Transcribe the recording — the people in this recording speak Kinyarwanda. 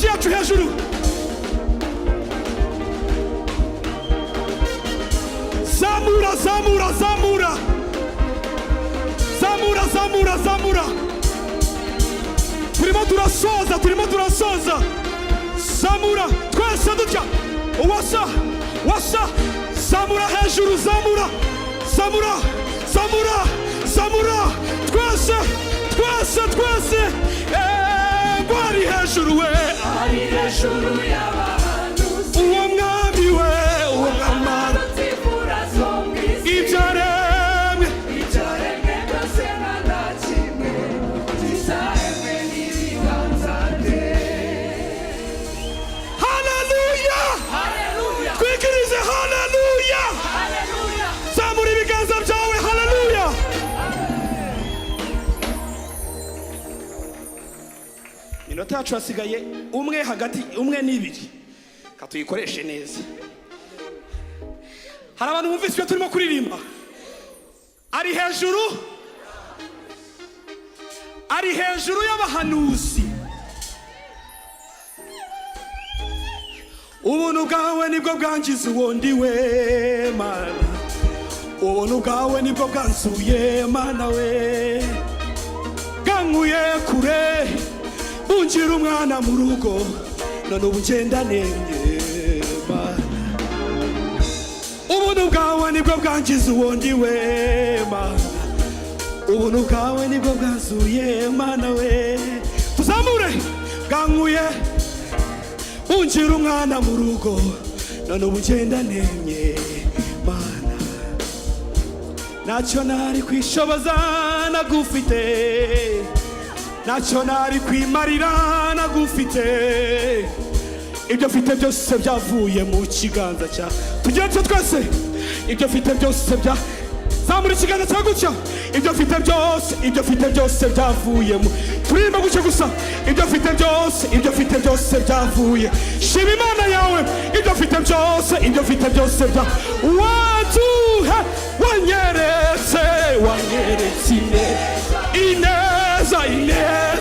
amashi yacu hejuru. Zamura, zamura, zamura. Zamura, zamura, zamura. Turimo turasoza, turimo turasoza. Zamura, twese dutya. Wasa, wasa. Zamura hejuru, zamura. Zamura, zamura, zamura. Twese, twese, twese. Bari hejuru we. Ari hejuru y'abahanuzi. Uwo mwami we, uwo mwamara. Ibyaremwe. Ibyaremwe byose nta na kimwe kizaremwe n'ibiganza bye. Haleluya. Haleluya. Twikirize haleluya. Haleluya. Zamura ibiganza byawe haleluya. Minota yacu hasigaye umwe hagati, umwe n'ibiri. Katuyikoreshe neza. Hari abantu bumvise ibyo turimo kuririmba. Ari hejuru. Ari hejuru y'abahanuzi. Ubuntu bwawe nibwo bwangiza uwundi we Mana. Ubuntu bwawe nibwo bwanzuye Mana we. Gankuye kure. Bunjira umwana mu rugo. None ubu ngenda nemye Mana. Ubuntu bwawe nibwo bwangiza uwundi we Mana. Ubuntu bwawe nibwo bwanzuye Mana we. Tuzamure. Gankuye. Bunjira umwana mu rugo. None ubu ngenda nemye Mana. Ntacyo nari kwishoboza nagufite. Ntacyo nari kwimarira nagufite. Ibyo mfite byose byavuye mu kiganza cya. Tugenze twese. Ibyo mfite byose bya. Zamura ikiganza cya gutya. Ibyo mfite byose, ibyo mfite byose byavuye mu. Turimba gutya gusa. Ibyo mfite byose, ibyo mfite byose byavuye. Shima Imana yawe. Ibyo mfite byose, ibyo mfite byose bya. Waduhe wanyeretse, wanyeretse ineza, ineza.